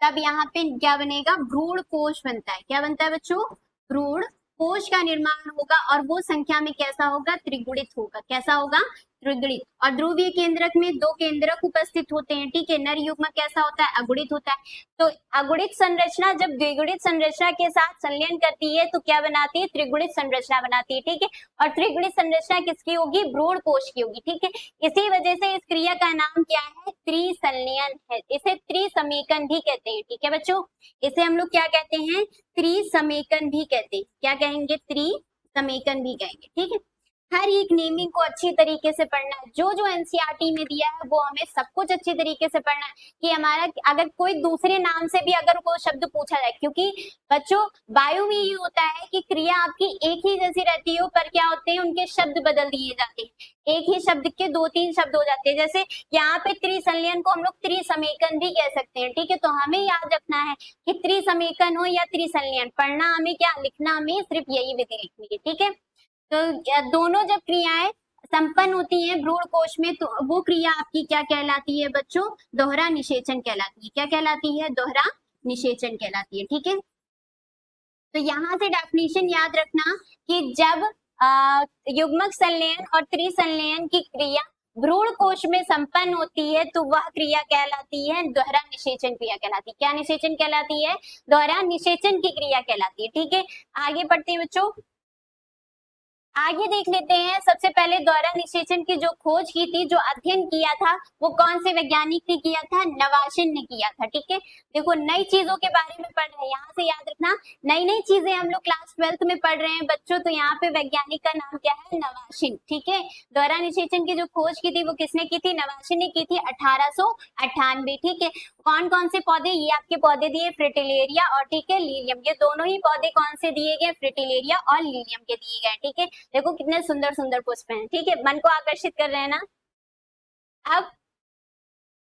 तब यहाँ पे क्या बनेगा, भ्रूण कोश बनता है, क्या बनता है बच्चों, भ्रूण कोश का निर्माण होगा, और वो संख्या में कैसा होगा, त्रिगुणित होगा, कैसा होगा, त्रिगुणित। और ध्रुवीय केंद्रक में दो केंद्रक उपस्थित होते हैं, ठीक है। नर युग्मक कैसा होता है, अगुणित होता है। तो अगुणित संरचना जब द्विगुणित संरचना के साथ संलयन करती है तो क्या बनाती है, त्रिगुणित संरचना बनाती है, ठीक है। और त्रिगुणित संरचना किसकी होगी, भ्रूण कोश की होगी, ठीक है। इसी वजह से इस क्रिया का नाम क्या है, त्रिसंलयन है, इसे त्रिसमेकन भी कहते हैं, ठीक है बच्चों। इसे हम लोग क्या कहते हैं, त्रिसमेकन भी कहते हैं, क्या कहेंगे, त्रिसमेकन भी कहेंगे, ठीक है। हर एक नेमिंग को अच्छी तरीके से पढ़ना है, जो जो एनसीईआरटी में दिया है वो हमें सब कुछ अच्छी तरीके से पढ़ना है, कि हमारा अगर कोई दूसरे नाम से भी अगर कोई शब्द पूछा जाए, क्योंकि बच्चों वायु में ये होता है कि क्रिया आपकी एक ही जैसी रहती हो, पर क्या होते हैं, उनके शब्द बदल दिए जाते हैं, एक ही शब्द के दो तीन शब्द हो जाते हैं। जैसे यहाँ पे त्रिसंलयन को हम लोग त्रिसमेकन भी कह सकते हैं, ठीक है। तो हमें याद रखना है कि त्रिसमेकन हो या त्रिसंलयन, पढ़ना हमें क्या, लिखना हमें सिर्फ यही विधि लिखनी है, ठीक है। तो दोनों जब क्रियाएं संपन्न होती हैं भ्रूण कोश में तो वो क्रिया आपकी क्या कहलाती है बच्चों, दोहरा निषेचन कहलाती है, क्या कहलाती है, दोहरा निषेचन कहलाती है, ठीक है। तो यहाँ से डेफिनेशन याद रखना कि जब युग्मक संलयन और त्रिसंलयन की क्रिया भ्रूण कोश में संपन्न होती है तो वह क्रिया कहलाती है दोहरा निषेचन क्रिया कहलाती है, क्या निषेचन कहलाती है, दोहरा निषेचन की क्रिया कहलाती है, ठीक है। आगे बढ़ते हैं बच्चों, आगे देख लेते हैं। सबसे पहले दोहरा निषेचन की जो खोज की थी, जो अध्ययन किया था, वो कौन से वैज्ञानिक ने किया था, नवाशिन ने किया था, ठीक है। देखो नई चीजों के बारे में पढ़ रहे हैं, यहाँ से याद रखना नई नई चीजें हम लोग क्लास 12th में पढ़ रहे हैं बच्चों, तो यहाँ पे वैज्ञानिक का नाम क्या है, नवाशिन, ठीक है। दोहरा निषेचन की जो खोज की थी वो किसने की थी, नवाशिन ने की थी 1898, ठीक है। कौन कौन से पौधे, ये आपके पौधे दिए फ्रिटिलेरिया और ठीक है लीलियम, ये दोनों ही पौधे कौन से दिए गए, फ्रिटिलेरिया और लीलियम के दिए गए, ठीक है। देखो कितने सुंदर सुंदर पुष्प हैं, ठीक है, मन को आकर्षित कर रहे हैं ना। अब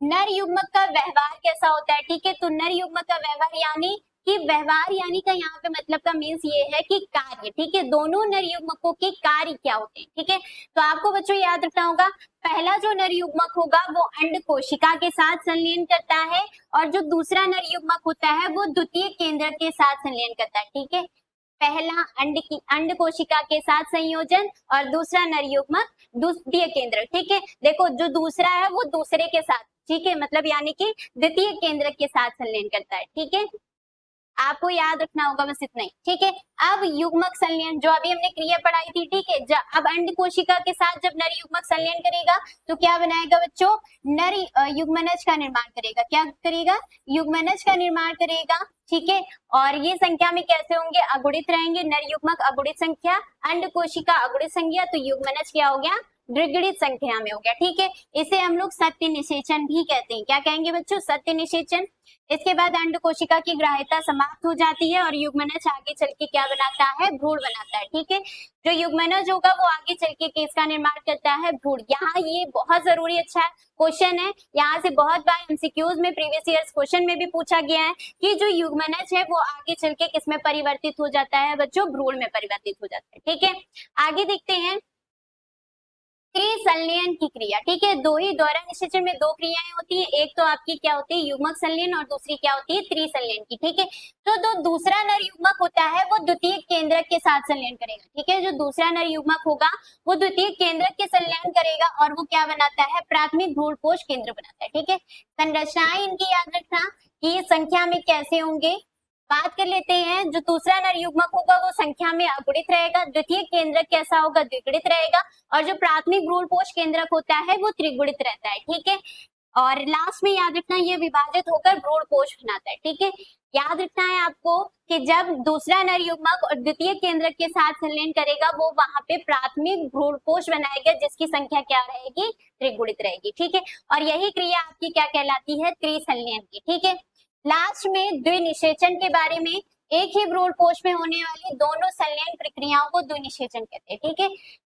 नर युग्मक का व्यवहार कैसा होता है, ठीक है। तो नर युग्मक का व्यवहार यानी कि व्यवहार यानी का यहाँ पे मतलब का मीन्स ये है कि कार्य, ठीक है, दोनों नर युग्मकों के कार्य क्या होते हैं, ठीक है। तो आपको बच्चों याद रखना होगा, पहला जो नर युग्मक होगा वो अंड कोशिका के साथ संलयन करता है, और जो दूसरा नर युग्मक होता है वो द्वितीय केंद्रक के साथ संलयन करता है, ठीक है। पहला अंड कोशिका के साथ संयोजन और दूसरा नर युग्मक द्वितीय केंद्रक, ठीक है। देखो जो दूसरा है वो दूसरे के साथ, ठीक है, मतलब यानी कि द्वितीय केंद्रक के साथ संलयन करता है, ठीक है। आपको याद रखना होगा बस इतना ही, ठीक है। अब युग्मक संलयन जो अभी हमने क्रिया पढ़ाई थी, ठीक है, अब अंड कोशिका के साथ जब नर युग्मक संलयन करेगा तो क्या बनाएगा बच्चों, नर युग्मनज का निर्माण करेगा, क्या करेगा, युग्मनज का निर्माण करेगा, ठीक है। और ये संख्या में कैसे होंगे, अगुणित रहेंगे, नर युग्मक अगुणित संख्या, अंड कोशिका अगुणित संख्या, तो युग्मनज क्या हो गया, द्विगुणित संख्या में हो गया, ठीक है। इसे हम लोग सत्य निषेचन भी कहते हैं, क्या कहेंगे बच्चों, सत्य निषेचन। इसके बाद अंड कोशिका की ग्राह्यता समाप्त हो जाती है और युग्मनज आगे चल के क्या बनाता है, भ्रूण बनाता है, ठीक है। जो युग्मनज होगा वो आगे चल के किसका निर्माण करता है, भ्रूण। यहाँ ये बहुत जरूरी अच्छा क्वेश्चन है, यहाँ से बहुत बार एमसीक्यूज में प्रीवियस ईयर्स क्वेश्चन में भी पूछा गया है कि जो युग्मनज है वो आगे चल के किसमें परिवर्तित हो जाता है बच्चों, भ्रूण में परिवर्तित हो जाता है, ठीक है। आगे देखते हैं त्रिसंलयन की क्रिया, ठीक है। दो ही द्वारा निषेचन में दो क्रियाएं होती है, एक तो आपकी क्या होती है, युग्मक संलयन, और दूसरी क्या होती है, त्रिसंलयन की, ठीक है। तो जो दूसरा नर युग्मक होता है वो द्वितीय केंद्रक के साथ संलयन करेगा, ठीक है। जो दूसरा नर युग्मक होगा वो द्वितीय केंद्रक के संलयन करेगा और वो क्या बनाता है, प्राथमिक भ्रूणपोष केंद्र बनाता है, ठीक है। संरचनाएं इनकी याद रखना कि संख्या में कैसे होंगे, बात कर लेते हैं। जो दूसरा नर युग्मक होगा वो संख्या में अगुणित रहेगा, द्वितीय केंद्रक कैसा होगा, द्विगुणित रहेगा, और जो प्राथमिक भ्रूणपोष केंद्रक होता है वो त्रिगुणित रहता है, ठीक है। और लास्ट में याद रखना ये विभाजित होकर भ्रूणपोष बनाता है, ठीक है। याद रखना है आपको कि जब दूसरा नर युग्मक और द्वितीय केंद्रक के साथ संलयन करेगा वो वहां पे प्राथमिक भ्रूणपोष बनाएगा जिसकी संख्या क्या रहेगी, त्रिगुणित रहेगी, ठीक है। और यही क्रिया आपकी क्या कहलाती है, त्रिसंलयन की, ठीक है। लास्ट में द्विनिषेचन के बारे में, एक ही भ्रूणपोष में होने वाली दोनों संलयन प्रक्रियाओं को द्विनिषेचन कहते हैं, ठीक है।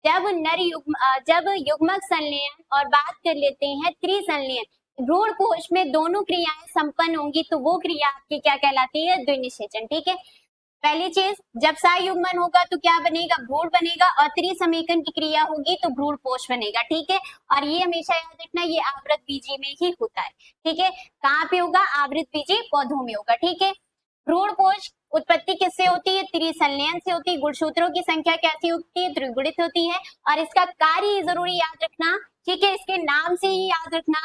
जब युग्मक संलयन और बात कर लेते हैं त्रिसंलयन, भ्रूणपोष में दोनों क्रियाएं संपन्न होंगी तो वो क्रिया आपकी क्या कहलाती है, द्विनिषेचन, ठीक है। पहली चीज, जब सयुग्मन होगा तो क्या बनेगा, भ्रूण बनेगा, और त्रिसमीकरण की क्रिया होगी तो भ्रूणपोष बनेगा, ठीक है। और ये हमेशा याद रखना ये आवृत बीजी में ही होता है, ठीक है। कहाँ पे होगा, आवृत बीजी पौधों में होगा, ठीक है। भ्रूणपोष उत्पत्ति किससे होती है, त्रिसंलयन से होती है। गुणसूत्रों की संख्या कैसी होती है, त्रिगुणित होती है। और इसका कार्य जरूरी याद रखना, ठीक है, इसके नाम से ही याद रखना,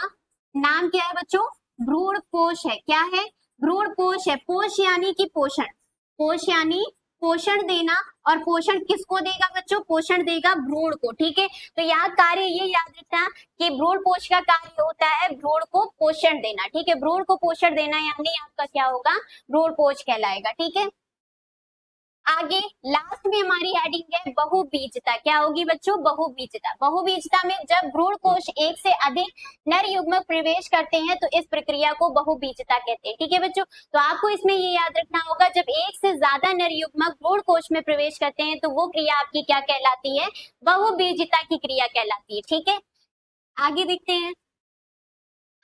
नाम क्या है बच्चों, भ्रूणपोष है, क्या है, भ्रूणपोष है। पोष यानी कि पोषण, पोष यानी पोषण देना, और पोषण किसको देगा बच्चों, पोषण देगा भ्रूण को, ठीक है। तो यहाँ कार्य ये याद रखना कि भ्रूण पोष का कार्य होता है भ्रूण को पोषण देना, ठीक है। भ्रूण को पोषण देना यानी आपका क्या होगा, भ्रूण पोष कहलाएगा, ठीक है। आगे लास्ट में हमारी हेडिंग है बहुबीजता, क्या होगी बच्चों, बहुबीजता। बहुबीजता में जब भ्रूण कोश एक से अधिक नर युग्मक प्रवेश करते हैं तो इस प्रक्रिया को बहुबीजता कहते हैं, ठीक है बच्चों। तो आपको इसमें ये याद रखना होगा, जब एक से ज्यादा नर युग्मक भ्रूण कोश में प्रवेश करते हैं तो वो क्रिया आपकी क्या कहलाती है, बहुबीजता की क्रिया कहलाती है, ठीक है। आगे देखते हैं।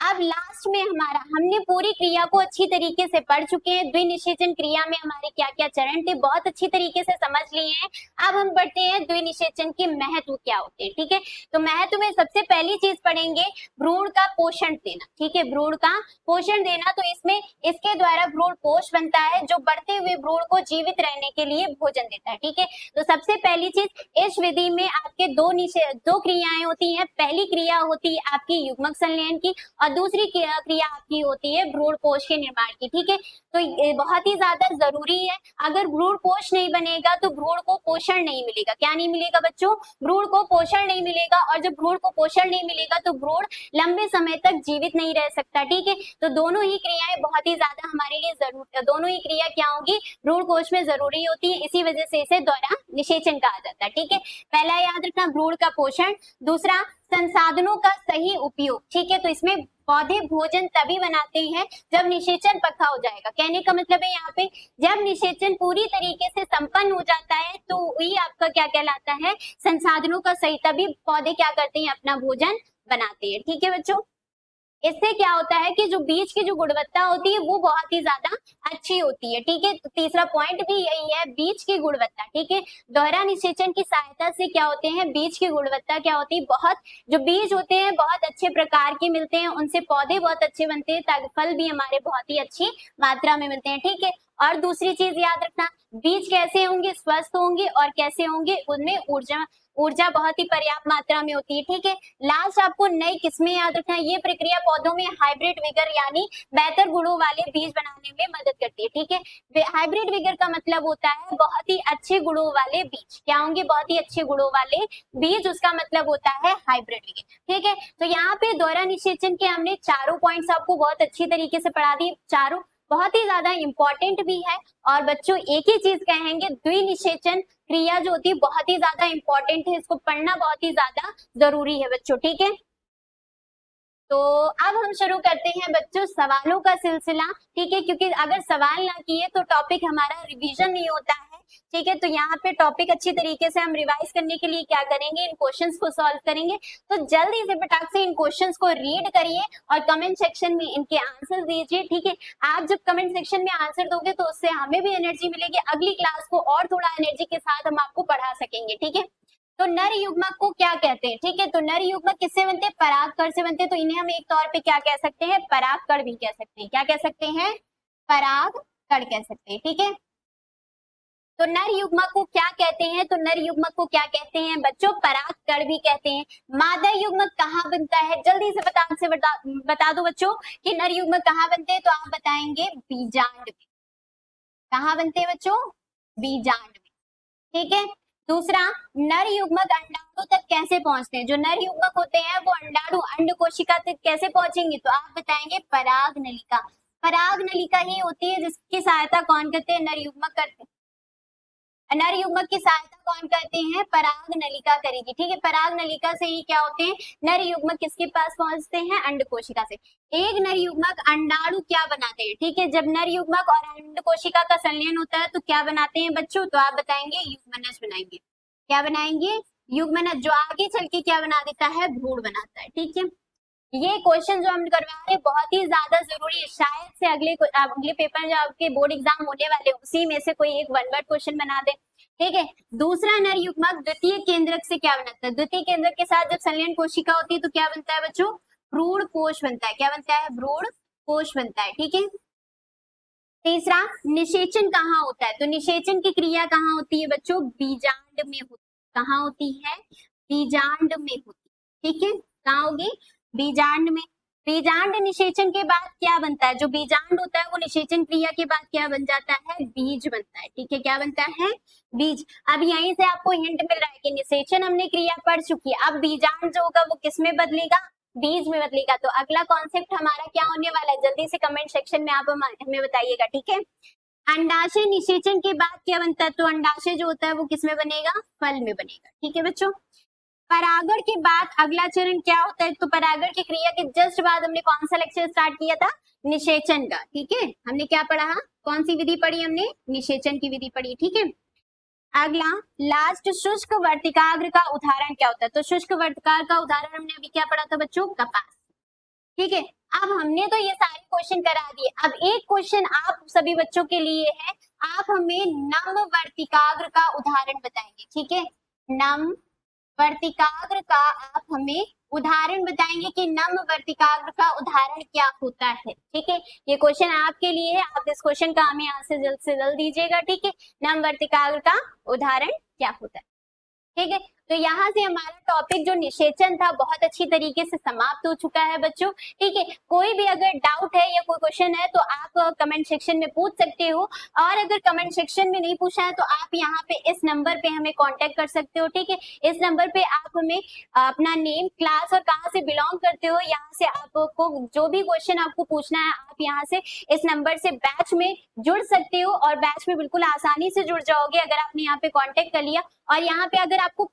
अब लास्ट में हमने पूरी क्रिया को अच्छी तरीके से पढ़ चुके हैं। द्विनिषेचन क्रिया में हमारे क्या क्या चरण थे बहुत अच्छी तरीके से समझ लिए हैं। अब हम पढ़ते हैं द्विनिषेचन के महत्व क्या होते हैं, ठीक है। तो महत्व में सबसे पहली चीज पढ़ेंगे भ्रूण का पोषण देना, ठीक है, भ्रूण का पोषण देना। तो इसमें इसके द्वारा भ्रूण कोश बनता है जो बढ़ते हुए भ्रूण को जीवित रहने के लिए भोजन देता है, ठीक है। तो सबसे पहली चीज, इस विधि में आपके दो क्रियाएं होती हैं। पहली क्रिया होती है आपकी युग्मक संलयन की और दूसरी क्रिया आपकी होती है भ्रूण कोश के निर्माण की, ठीक है। तो ये बहुत ही ज्यादा जरूरी है। अगर भ्रूण कोश नहीं बनेगा तो भ्रूण को पोषण नहीं मिलेगा। क्या नहीं मिलेगा बच्चों, भ्रूण को पोषण नहीं मिलेगा, और जब भ्रूण को पोषण नहीं मिलेगा तो भ्रूण लंबे समय तक जीवित नहीं रह सकता, ठीक है। तो दोनों ही क्रियाएं बहुत ही ज्यादा हमारे लिए जरूर, दोनों ही क्रिया क्या होगी, भ्रूण कोश में जरूरी होती है। इसी वजह से इसे द्वारा निषेचन कहा जाता है, ठीक है। पहला याद रखना भ्रूण का पोषण, दूसरा संसाधनों का सही उपयोग, ठीक है। तो इसमें पौधे भोजन तभी बनाते हैं जब निषेचन पक्का हो जाएगा। कहने का मतलब है यहाँ पे जब निषेचन पूरी तरीके से संपन्न हो जाता है तो वही आपका क्या कहलाता है, संसाधनों का सही, तभी पौधे क्या करते हैं, अपना भोजन बनाते हैं, ठीक है बच्चों। इससे क्या होता है कि जो बीज की जो गुणवत्ता होती है वो बहुत ही ज्यादा अच्छी होती है। ठीक है, तो तीसरा पॉइंट भी यही है, बीज की गुणवत्ता। ठीक है, दोहरा निषेचन की सहायता से क्या होते हैं, बीज की गुणवत्ता क्या होती है, बहुत जो बीज होते हैं बहुत अच्छे प्रकार के मिलते हैं, उनसे पौधे बहुत अच्छे बनते हैं, ताकि फल भी हमारे बहुत ही अच्छी मात्रा में मिलते हैं। ठीक है, और दूसरी चीज याद रखना, बीज कैसे होंगे, स्वस्थ होंगे, और कैसे होंगे, उनमें ऊर्जा ऊर्जा बहुत ही पर्याप्त मात्रा में होती है। ठीक है, लास्ट आपको नई किस्में याद रखना है। ये प्रक्रिया पौधों में हाइब्रिड विगर यानी बेहतर गुणों वाले बीज बनाने में मदद करती है। ठीक है, हाइब्रिड विगर का मतलब होता है बहुत ही अच्छे गुणों वाले बीज। क्या होंगे, बहुत ही अच्छे गुणों वाले बीज, उसका मतलब होता है हाइब्रिड विगर। ठीक है, तो यहाँ पे दोहरा निषेचन के हमने चारों पॉइंट्स आपको बहुत अच्छी तरीके से पढ़ा दिए, चारों बहुत ही ज्यादा इंपॉर्टेंट भी है। और बच्चों एक ही चीज कहेंगे, द्विनिषेचन क्रिया जो होती है बहुत ही ज्यादा इंपॉर्टेंट है, इसको पढ़ना बहुत ही ज्यादा जरूरी है बच्चों। ठीक है, तो अब हम शुरू करते हैं बच्चों सवालों का सिलसिला। ठीक है, क्योंकि अगर सवाल ना किए तो टॉपिक हमारा रिवीजन नहीं होता है। ठीक है, तो यहाँ पे टॉपिक अच्छी तरीके से हम रिवाइज करने के लिए क्या करेंगे, इन क्वेश्चंस को सॉल्व करेंगे। तो जल्दी से फटाक से इन क्वेश्चंस को रीड करिए और कमेंट सेक्शन में इनके आंसर दीजिए। ठीक है, आप जब कमेंट सेक्शन में आंसर दोगे तो उससे हमें भी एनर्जी मिलेगी, अगली क्लास को और थोड़ा एनर्जी के साथ हम आपको पढ़ा सकेंगे। ठीक है, तो नर युग्मक को क्या कहते हैं। ठीक है, तो नर युग्मक किससे बनते हैं, परागकण से बनते हैं। तो इन्हें हम एक तौर पे क्या कह सकते हैं, परागकण भी कह सकते हैं। क्या कह सकते हैं, परागकण कह सकते हैं। ठीक है, तो नर युग्मक को क्या कहते हैं, तो नर युग्मक को क्या कहते हैं बच्चों, परागकण भी कहते हैं। मादा युग्मक कहाँ बनता है, जल्दी से बता दो बच्चों कि नर युग्मक कहाँ बनते हैं। तो आप बताएंगे बीजांड में। कहाँ बनते हैं बच्चों, बीजांड में। ठीक है, दूसरा, नर युग्मक अंडाणु तक कैसे पहुंचते हैं। जो नर युग्मक होते हैं वो अंडाणु अंड कोशिका तक कैसे पहुंचेंगे, तो आप बताएंगे पराग नलिका। पराग नलिका ही होती है जिसकी सहायता कौन करते हैं, नर युग्मक करते हैं। नर युग्मक की सहायता कौन करते हैं, पराग नलिका करेगी। ठीक है, पराग नलिका से ही क्या होते हैं, नर युग्मक किसके पास पहुंचते हैं, अंड कोशिका से। एक नर युग्मक अंडाणु क्या बनाते हैं। ठीक है, जब नर युग्मक और अंड कोशिका का संलयन होता है तो क्या बनाते हैं बच्चों, तो आप बताएंगे युग्मनज बनाएंगे। क्या बनाएंगे, युग्मनज, जो आगे चल के क्या बना देता है, भ्रूण बनाता है। ठीक है, ये क्वेश्चन जो हम करवा रहे हैं बहुत ही ज्यादा जरूरी है, शायद से अगले पेपर जो आपके बोर्ड एग्जाम होने वाले उसी में से कोई एक वन वर्ड क्वेश्चन बना दे। ठीक है, दूसरा नर युग्मक द्वितीय केंद्रक से क्या बनता है, द्वितीय केंद्रक के साथ जब संलयन कोशिका होती है तो क्या बनता है बच्चों, भ्रूण कोश बनता है। क्या बनता है, भ्रूण कोश बनता है। ठीक है, तीसरा, निषेचन कहाँ होता है, तो निषेचन की क्रिया कहाँ होती है बच्चों, बीजांड में होती है। कहाँ होती है, बीजांड में होती है। ठीक है, कहाँ होगी, बीजांड में। बीजांड निषेचन के बाद क्या बनता है, जो बीजांड होता है वो निषेचन क्रिया के बाद क्या बन जाता है, बीज बनता है। ठीक है, क्या बनता है, बीज। अब यहीं से आपको हिंट मिल रहा है कि निषेचन हमने क्रिया पढ़ चुकी है, अब बीजांड जो होगा वो किस में बदलेगा, बीज में बदलेगा। तो अगला कॉन्सेप्ट हमारा क्या होने वाला है, जल्दी से कमेंट सेक्शन में आप हमें बताइएगा। ठीक है, अंडाशय निषेचन के बाद क्या बनता है, तो अंडाशय जो होता है वो किस में बनेगा, फल में बनेगा। ठीक है बच्चों, परागण के बाद अगला चरण क्या होता है, तो परागण की क्रिया के जस्ट बाद हमने कौन सा लेक्चर स्टार्ट किया था, निषेचन का। ठीक है, हमने क्या पढ़ा, कौन सी विधि पढ़ी हमने, निषेचन की विधि पढ़ी। ठीक है, अगला लास्ट, शुष्क वर्तिकाग्र का उदाहरण क्या होता है, तो शुष्क वर्तिकाग्र का उदाहरण हमने अभी क्या पढ़ा था बच्चों, कपास। ठीक है, अब हमने तो ये सारे क्वेश्चन करा दिए, अब एक क्वेश्चन आप सभी बच्चों के लिए है, आप हमें नम वर्तिकाग्र का उदाहरण बताएंगे। ठीक है, नम वर्तिकाग्र का आप हमें उदाहरण बताएंगे कि नम वर्तिकाग्र का उदाहरण क्या होता है। ठीक है, ये क्वेश्चन आपके लिए है, आप इस क्वेश्चन का हमें आंसर जल्द से जल्द दीजिएगा। ठीक है, नम वर्तिकाग्र का उदाहरण क्या होता है। ठीक है, तो यहाँ से हमारा टॉपिक जो निषेचन था बहुत अच्छी तरीके से समाप्त हो चुका है बच्चों। ठीक है, कोई भी अगर डाउट है या कोई क्वेश्चन है तो आप कमेंट सेक्शन में पूछ सकते हो, और अगर कमेंट सेक्शन में नहीं पूछा है तो आप यहाँ पे इस नंबर पे हमें कांटेक्ट कर सकते हो। ठीक है, इस नंबर पे आप हमें अपना नेम, क्लास और कहाँ से बिलोंग करते हो, यहाँ से आपको जो भी क्वेश्चन आपको पूछना है आप यहाँ से इस नंबर से बैच में जुड़ सकते हो, और बैच में बिल्कुल आसानी से जुड़ जाओगे अगर आपने यहाँ पे कॉन्टेक्ट कर लिया। और यहाँ पे अगर आपको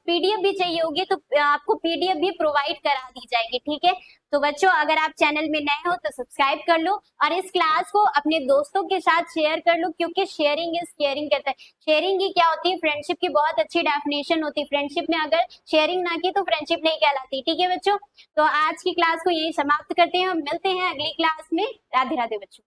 पीडीएफ भी चाहिए होगी तो आपको पीडीएफ भी प्रोवाइड करा दी जाएगी, ठीक है। तो बच्चों अगर आप चैनल में नए हो तो सब्सक्राइब कर लो और इस क्लास को अपने दोस्तों के साथ शेयर कर लो, क्योंकि शेयरिंग इज केयरिंग कहता है। शेयरिंग की क्या होती है, फ्रेंडशिप की बहुत अच्छी डेफिनेशन होती है। फ्रेंडशिप में अगर शेयरिंग ना की तो फ्रेंडशिप नहीं कहलाती, ठीक है बच्चों। तो आज की क्लास को यही समाप्त करते हैं, हम मिलते हैं अगली क्लास में। राधे राधे बच्चों।